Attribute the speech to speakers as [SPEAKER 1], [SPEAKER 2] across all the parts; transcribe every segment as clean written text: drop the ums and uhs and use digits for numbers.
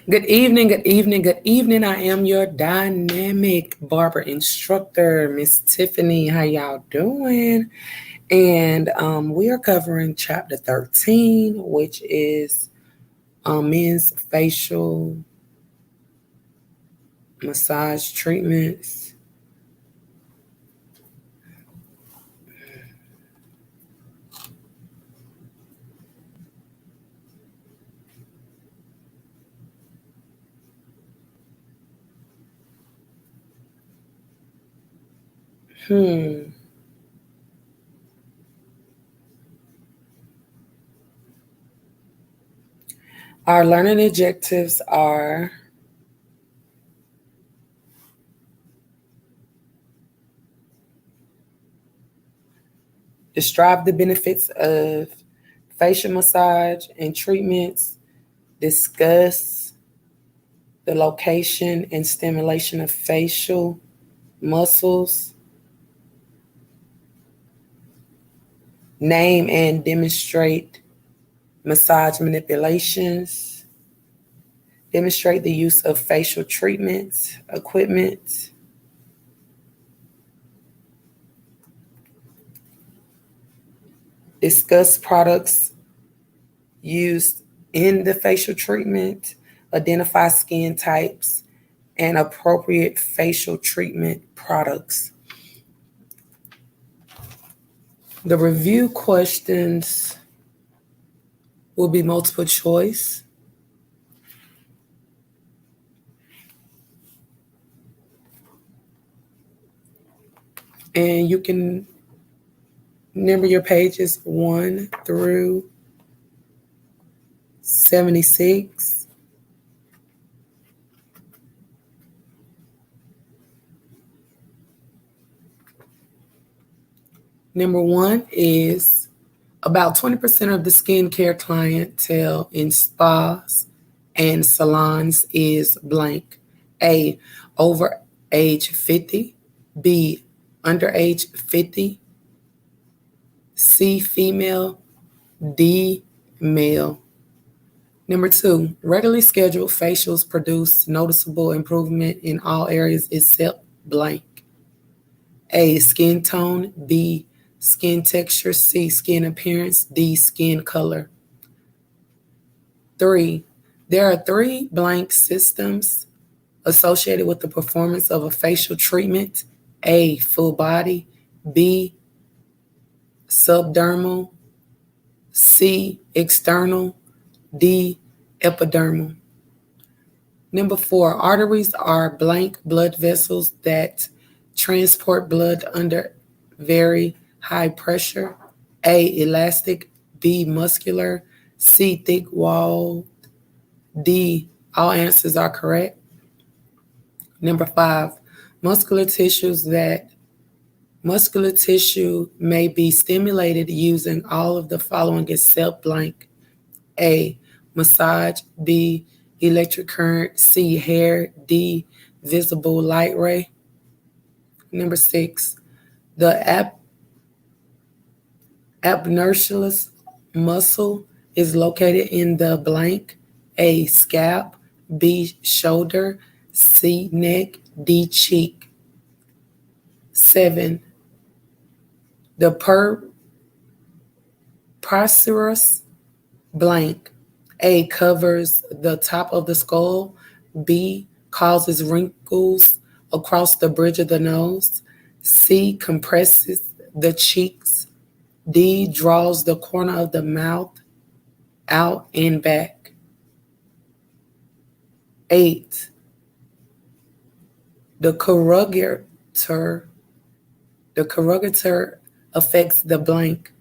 [SPEAKER 1] Good evening, good evening, good evening. I am your dynamic barber instructor, Miss Tiffany. How y'all doing? And we are covering chapter 13, which is men's facial massage treatments. Hmm. Our learning objectives are describe the benefits of facial massage and treatments, discuss the location and stimulation of facial muscles, name and demonstrate massage manipulations, demonstrate the use of facial treatments, equipment, discuss products used in the facial treatment, identify skin types, and appropriate facial treatment products. The review questions will be multiple choice. And you can number your pages 1 through 76. Number 1 is about 20% of the skincare clientele in spas and salons is blank. A, over age 50. B, under age 50. C, female. D, male. Number 2, regularly scheduled facials produce noticeable improvement in all areas except blank. A, skin tone. B, skin texture. C, skin appearance. D, skin color. 3, there are 3 blank systems associated with the performance of a facial treatment. A, full body. B, subdermal. C, external. D, epidermal. Number 4, arteries are blank blood vessels that transport blood under very high pressure. A, elastic. B, muscular. C, thick walled. D, all answers are correct. Number 5, muscular tissues that muscular tissue may be stimulated using all of the following except blank. A, massage. B, electric current. C, hair. D, visible light ray. Number 6, the abnertialis muscle is located in the blank. A, scalp. B, shoulder. C, neck. D, cheek. 7, the prepucius blank. A, covers the top of the skull. B, causes wrinkles across the bridge of the nose. C, compresses the cheeks. D, draws the corner of the mouth out and back. 8, the corrugator affects the blank.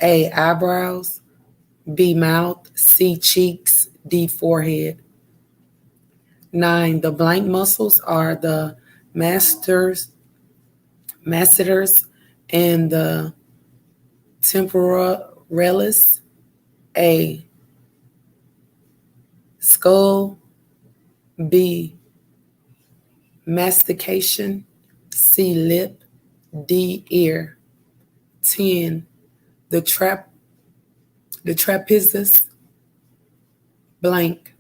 [SPEAKER 1] A, eyebrows. B, mouth. C, cheeks. D, forehead. 9, the blank muscles are the masseters and the temporalis. A, skull. B, mastication. C, lip. D, ear. 10, the trapezius blank.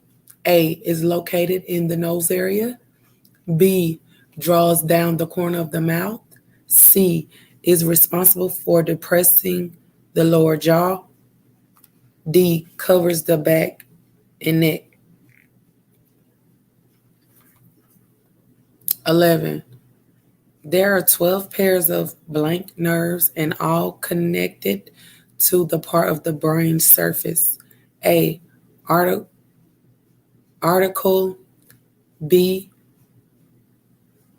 [SPEAKER 1] A, is located in the nose area. B, draws down the corner of the mouth. C, is responsible for depressing the lower jaw. D, covers the back and neck. 11. There are 12 pairs of blank nerves and all connected to the part of the brain surface. A, article. B,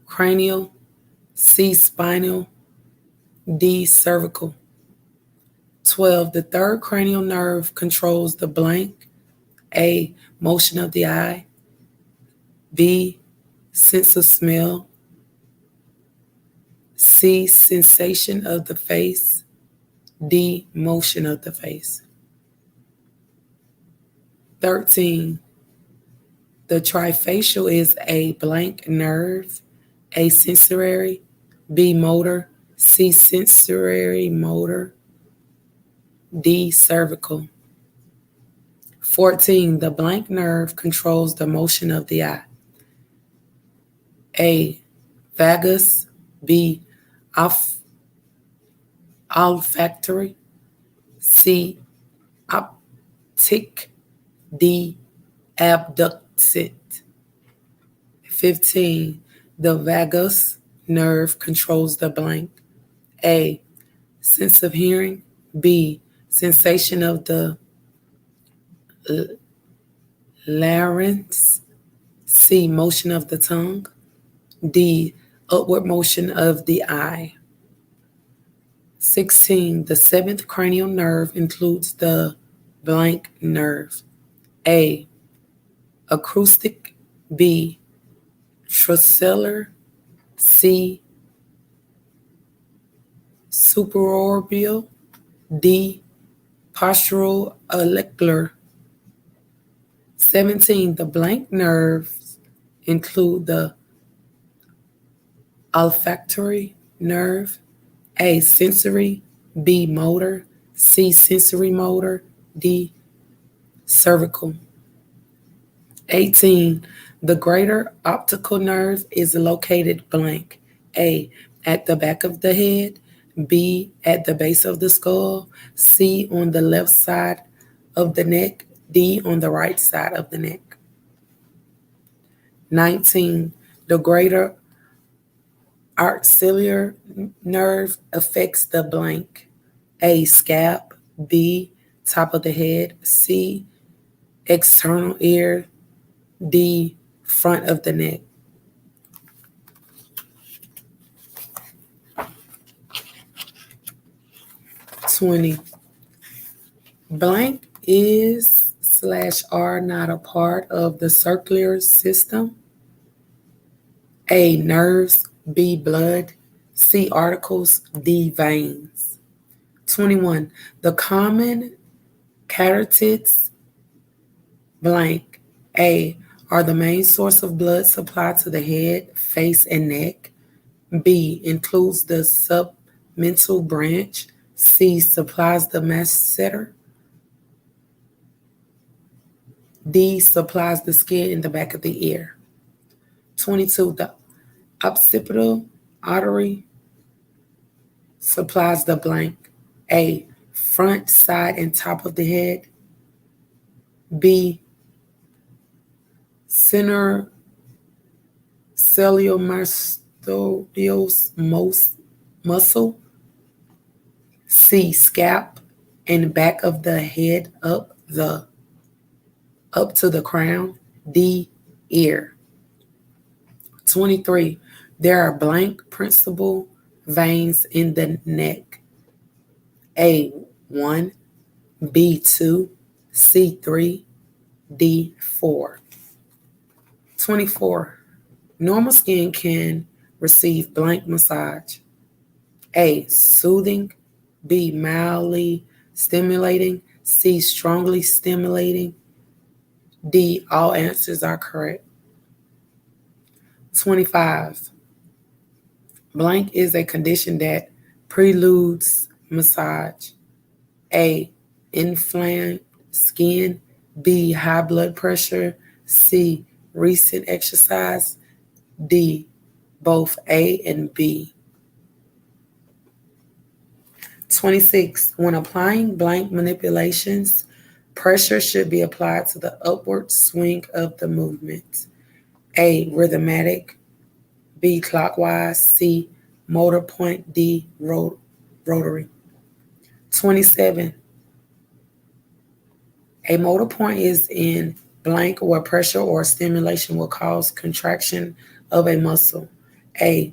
[SPEAKER 1] cranial. C, spinal. D, cervical. 12. The third cranial nerve controls the blank. A, motion of the eye. B, sense of smell. C, sensation of the face. D, motion of the face. 13. The trifacial is a blank nerve. A, sensory. B, motor. C, sensory motor. D, cervical. 14. The blank nerve controls the motion of the eye. A, vagus. B, olfactory. C, optic. D, abducted. 15. The vagus nerve controls the blank. A, sense of hearing. B, sensation of the larynx. C, motion of the tongue. D, upward motion of the eye. 16. The seventh cranial nerve includes the blank nerve. A, acoustic. B, trochanter. C, supraorbital. D, postural ocular. 17. The blank nerves include the olfactory nerve. A, sensory. B, motor. C, sensory motor. D, cervical. 18. The greater optical nerve is located blank. A, at the back of the head. B, at the base of the skull. C, on the left side of the neck. D, on the right side of the neck. 19. The greater axillary nerve affects the blank. A, scalp. B, top of the head. C, external ear. D, front of the neck. 20. Blank is/are not a part of the circular system. A, nerves. B, blood. C, articles. D, veins. 21. The common carotids blank. A, are the main source of blood supply to the head, face, and neck. B, includes the submental branch. C, supplies the masseter. D, supplies the skin in the back of the ear. 22. The occipital artery supplies the blank. A, front, side, and top of the head. B, center ciliomystoideus muscle. C, scalp and back of the head up to the crown. D, ear. 23. There are blank principal veins in the neck. A, 1. B, 2. C, 3. D, 4. 24. Normal skin can receive blank massage. A, soothing. B, mildly stimulating. C, strongly stimulating. D, all answers are correct. 25. Blank is a condition that preludes massage. A, inflamed skin. B, high blood pressure. C, recent exercise, D, both A and B. 26. When applying blank manipulations, pressure should be applied to the upward swing of the movement. A, rhythmatic, B, clockwise, C, motor point, D, rotary. 27. A motor point is in blank where pressure or stimulation will cause contraction of a muscle. A,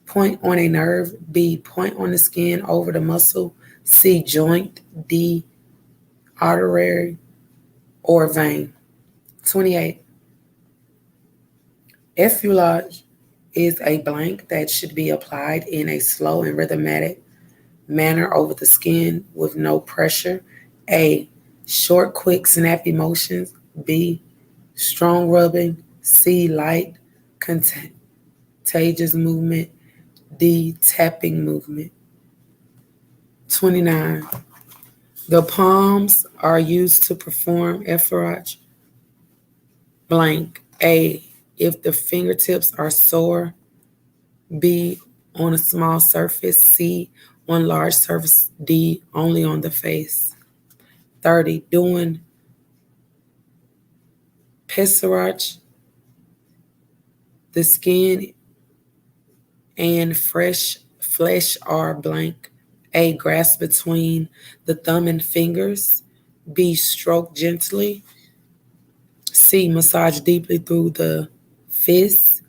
[SPEAKER 1] point on a nerve, B, point on the skin over the muscle, C, joint, D, artery or vein. 28. Effleurage is a blank that should be applied in a slow and rhythmic manner over the skin with no pressure. A, short, quick, snappy motions. B, strong rubbing. C, light, contagious movement. D, tapping movement. 29. The palms are used to perform effleurage. Blank. A, if the fingertips are sore. B, on a small surface. C, on large surface. D, only on the face. 30. Doing pesserage, the skin and fresh flesh are blank. A, grasp between the thumb and fingers. B, stroke gently. C, massage deeply through the fist.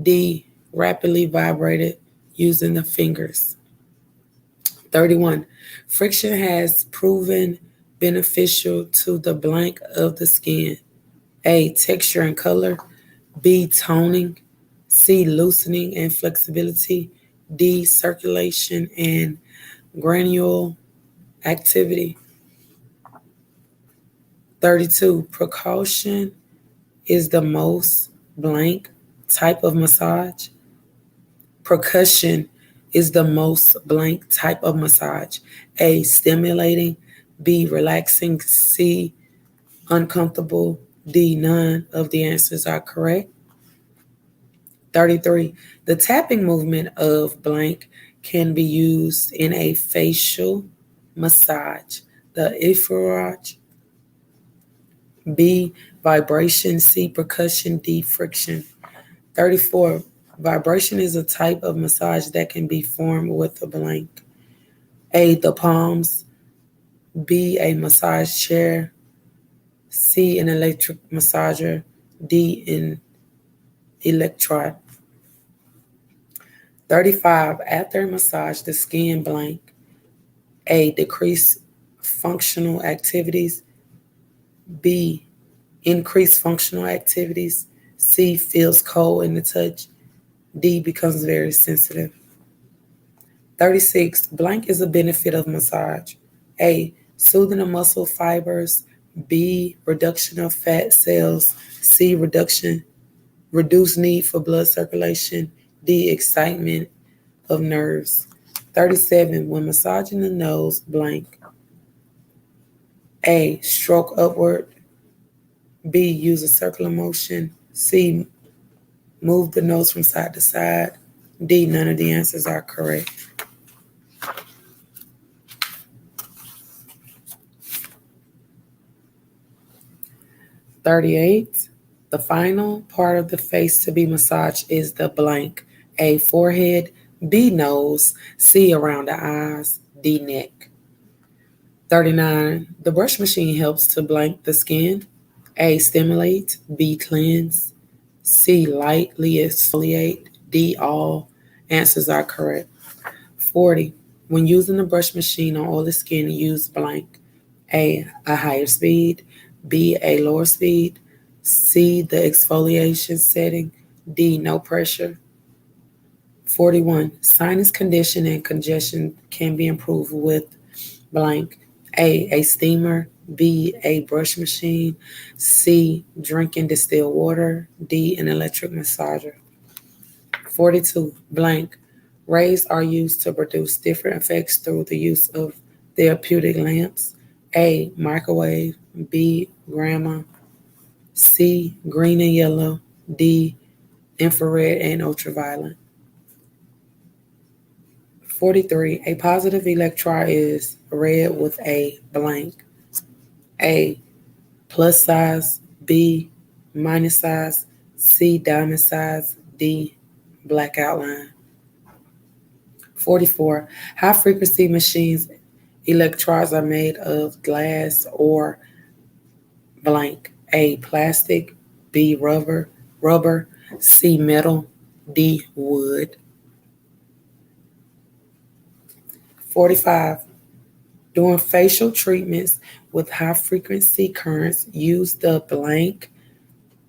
[SPEAKER 1] D, rapidly vibrate it using the fingers. 31. Friction has proven beneficial to the blank of the skin. A, texture and color. B, toning. C, loosening and flexibility. D, circulation and granule activity. 32. Precaution is the most blank type of massage. Percussion is the most blank type of massage. A, stimulating. B, relaxing. C, uncomfortable. D, none of the answers are correct. 33. The tapping movement of blank can be used in a facial massage. The effleurage. B, vibration. C, percussion. D, friction. 34. Vibration is a type of massage that can be formed with a blank. A, the palms. B, a massage chair. C, an electric massager. D, an electrode. 35. After a massage, the skin blank. A, decrease functional activities. B, increase functional activities. C, feels cold in the touch. D, becomes very sensitive. 36. Blank is a benefit of massage. A, soothing of muscle fibers. B, reduction of fat cells. C, reduced need for blood circulation. D, excitement of nerves. 37. When massaging the nose, blank. A, stroke upward. B, use a circular motion. C, move the nose from side to side. D, none of the answers are correct. 38. The final part of the face to be massaged is the blank. A, forehead. B, nose. C, around the eyes. D, neck. 39. The brush machine helps to blank the skin. A, stimulate. B, cleanse. C, lightly exfoliate. D, all answers are correct. 40. When using the brush machine on oily skin, use blank. A higher speed. B, a lower speed. C, the exfoliation setting. D, no pressure. 41. Sinus condition and congestion can be improved with blank. A steamer. B, a brush machine. C, drinking distilled water. D, an electric massager. 42. Blank. Rays are used to produce different effects through the use of therapeutic lamps. A, microwave. B, grandma. C, green and yellow, D, infrared and ultraviolet. 43. A positive electron is red with a blank. A, plus size, B, minus size, C, diamond size, D, black outline. 44. High frequency machines electrodes are made of glass or blank. A, plastic, B, rubber, C, metal, D, wood. 45. During facial treatments with high frequency currents, use the blank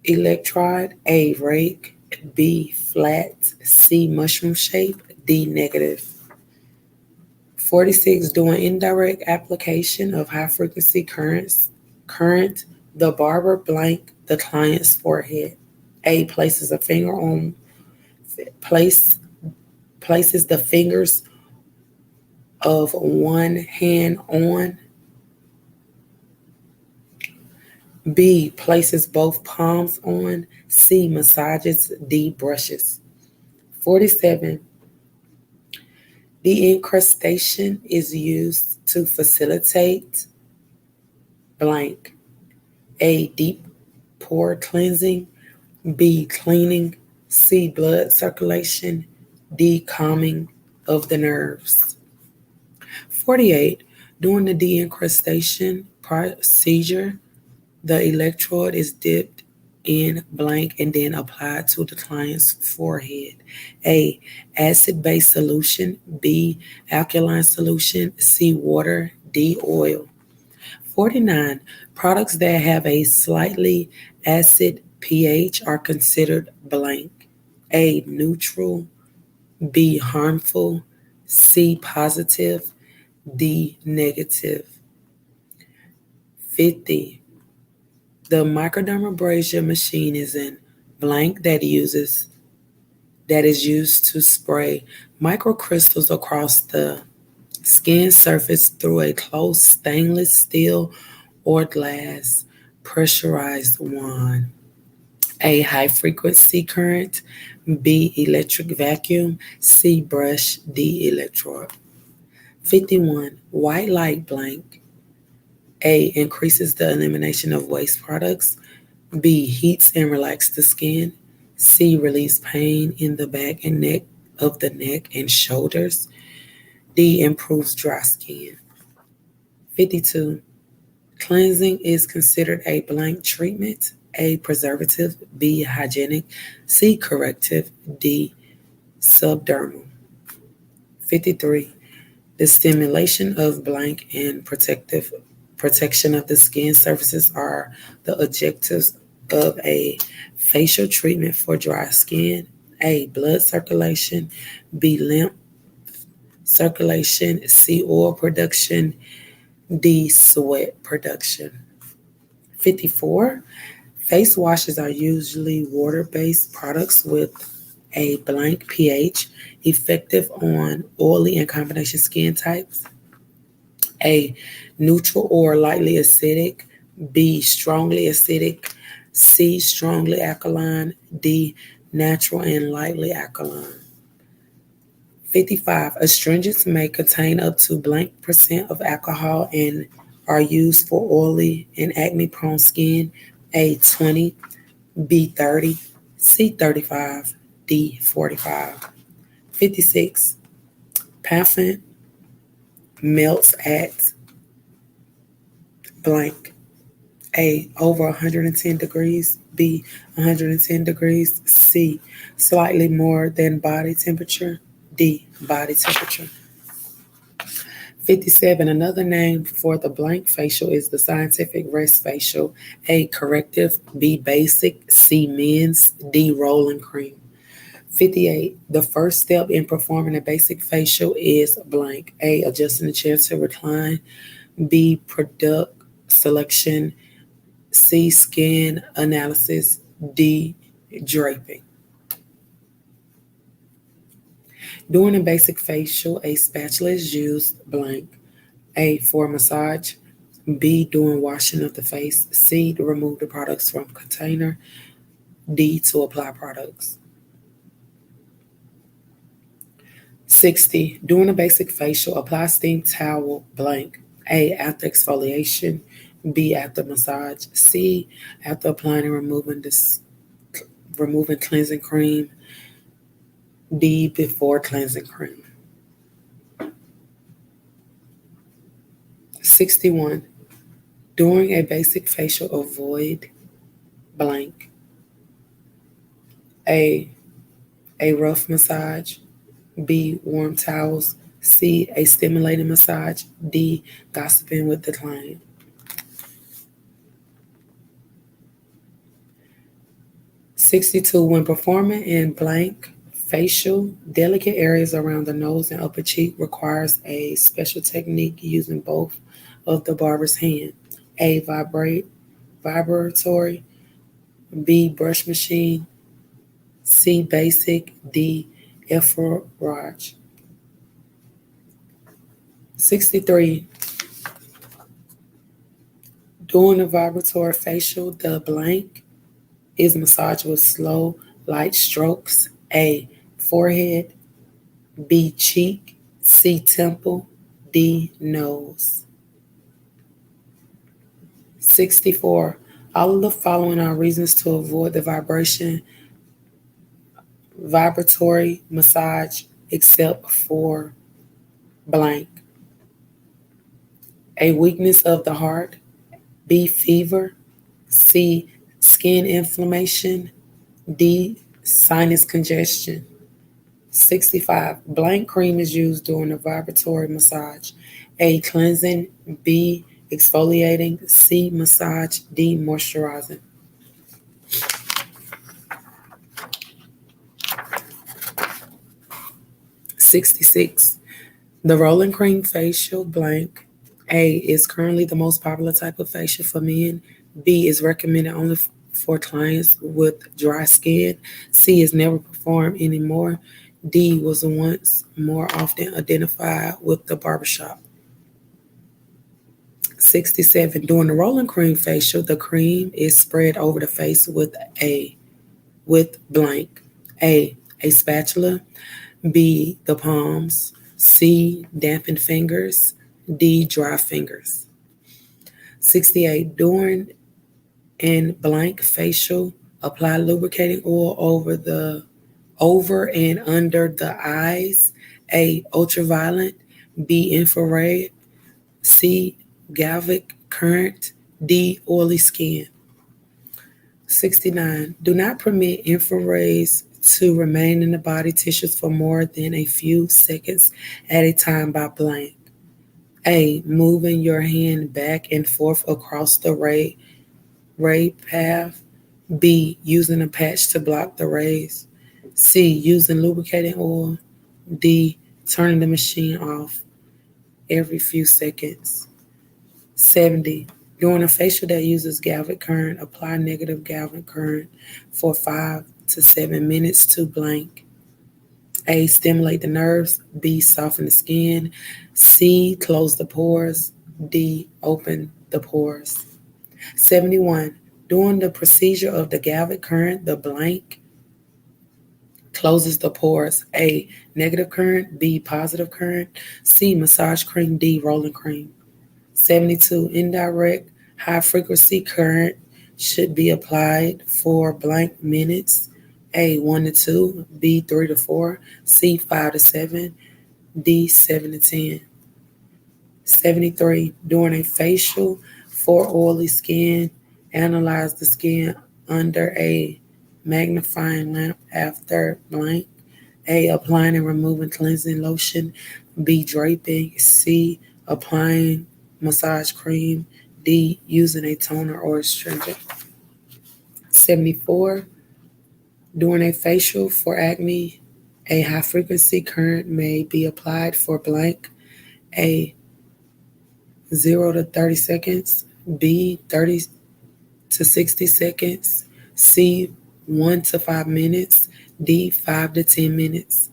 [SPEAKER 1] electrode. A, rake, B, flat, C, mushroom shape, D, negative. 46. Doing indirect application of high frequency current, the barber blank the client's forehead. A, place places the fingers of one hand on. B, places both palms on. C, massages. D, brushes. 47. The incrustation is used to facilitate blank. A, deep pore cleansing. B, cleaning. C, blood circulation. D, calming of the nerves. 48. During the de-incrustation procedure, the electrode is dipped in blank and then applied to the client's forehead. A, acid-base solution. B, alkaline solution. C, water. D, oil. 49. Products that have a slightly acid pH are considered blank. A, neutral. B, harmful. C, positive. D, negative. 50. The microdermabrasion machine is in blank that is used to spray microcrystals across the skin surface through a closed stainless steel or glass pressurized wand. A, high frequency current. B, electric vacuum. C, brush. D, electrode. 51. White light blank. A, increases the elimination of waste products. B, heats and relaxes the skin. C, relieves pain in the back and neck of the neck and shoulders. D, improves dry skin. 52. Cleansing is considered a blank treatment. A, preservative. B, hygienic. C, corrective. D, subdermal. 53. The stimulation of blank and protection of the skin surfaces are the objectives of a facial treatment for dry skin. A, blood circulation. B, lymph circulation. C, oil production. D, sweat production. 54. Face washes are usually water-based products with a blank pH, effective on oily and combination skin types. A, neutral or lightly acidic. B, strongly acidic. C, strongly alkaline. D, natural and lightly alkaline. 55. Astringents may contain up to blank percent of alcohol and are used for oily and acne-prone skin. A, 20. B, 30. C, 35. D, 45. 56. Paraffin melts at blank. A, over 110 degrees. B, 110 degrees. C, slightly more than body temperature. D, body temperature. 57. Another name for the blank facial is the scientific rest facial. A, corrective. B, basic. C, men's. D, rolling cream. 58. The first step in performing a basic facial is blank. A, adjusting the chair to recline. B, product selection. C, skin analysis. D, draping. During a basic facial, a spatula is used blank. A, for massage. B, during washing of the face. C, to remove the products from container. D, to apply products. 60. During a basic facial, apply steam towel blank. A, after exfoliation. B, after massage. C, after applying and removing cleansing cream. D, before cleansing cream. 61. During a basic facial, avoid blank. A, a rough massage. B, warm towels. C, a stimulating massage. D, gossiping with the client. 62. When performing in blank facial, delicate areas around the nose and upper cheek requires a special technique using both of the barber's hand. A, vibratory. B, brush machine. C, basic. D, effleurage. 63. During the vibratory facial, the blank is massaged with slow, light strokes. A, forehead. B, cheek. C, temple. D, nose. 64. All of the following are reasons to avoid the vibratory massage except for blank. A, weakness of the heart. B, fever. C, skin inflammation. D, sinus congestion. 65. Blank cream is used during a vibratory massage. A, cleansing. B, exfoliating. C, massage. D, moisturizing. 66. The rolling cream facial blank. A, is currently the most popular type of facial for men. B, is recommended only for clients with dry skin. C, is never performed anymore. D, was once more often identified with the barbershop. 67. During the rolling cream facial, the cream is spread over the face with blank. A spatula. B, the palms. C, dampened fingers. D, dry fingers. 68. During an blank facial, apply lubricating oil over and under the eyes. A, ultraviolet. B, infrared. C, galvanic current. D, oily skin. 69. Do not permit infrareds to remain in the body tissues for more than a few seconds at a time by blank. A, moving your hand back and forth across the ray path. B, using a patch to block the rays. C, using lubricating oil. D, turning the machine off every few seconds. 70. During a facial that uses galvanic current, apply negative galvanic current for 5 to 7 minutes to blank. A, stimulate the nerves. B, soften the skin. C, close the pores. D, open the pores. 71. During the procedure of the galvanic current, the blank closes the pores. A, negative current. B, positive current. C, massage cream. D, rolling cream. 72. Indirect high frequency current should be applied for blank minutes. A, 1 to 2. B, 3 to 4. C, 5 to 7. D, 7 to 10. 73. During a facial for oily skin, analyze the skin under a magnifying lamp after blank. A, applying and removing cleansing lotion. B, draping. C, applying massage cream. D, using a toner or astringent. 74. During a facial for acne, a high frequency current may be applied for blank. A, 0 to 30 seconds. B, 30 to 60 seconds. C, 1 to 5 minutes. D, 5 to 10 minutes.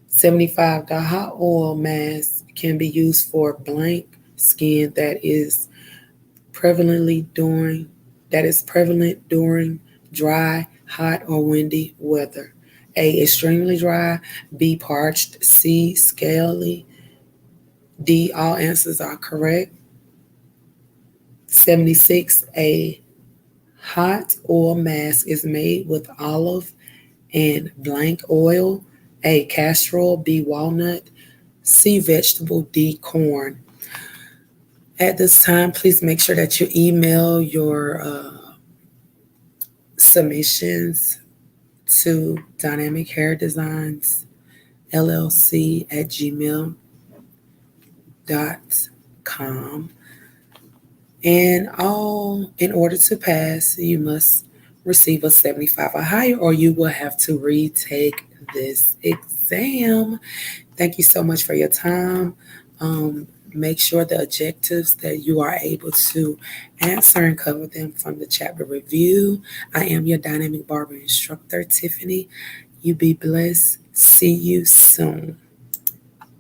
[SPEAKER 1] 75. The hot oil mask can be used for blank skin prevalently during that is prevalent during dry, hot, or windy weather. A. Extremely dry. B. Parched. C. Scaly. D. All answers are correct. 76. A hot oil mask is made with olive and blank oil. A. Castor oil. B. Walnut. C. Vegetable. D. Corn. At this time, please make sure that you email your submissions to Dynamic Hair Designs LLC at gmail.com. And all in order to pass, you must receive a 75 or higher, or you will have to retake this exam. Thank you so much for your time. Make sure the objectives that you are able to answer and cover them from the chapter review. I am your dynamic barber instructor, Tiffany. You be blessed. See you soon.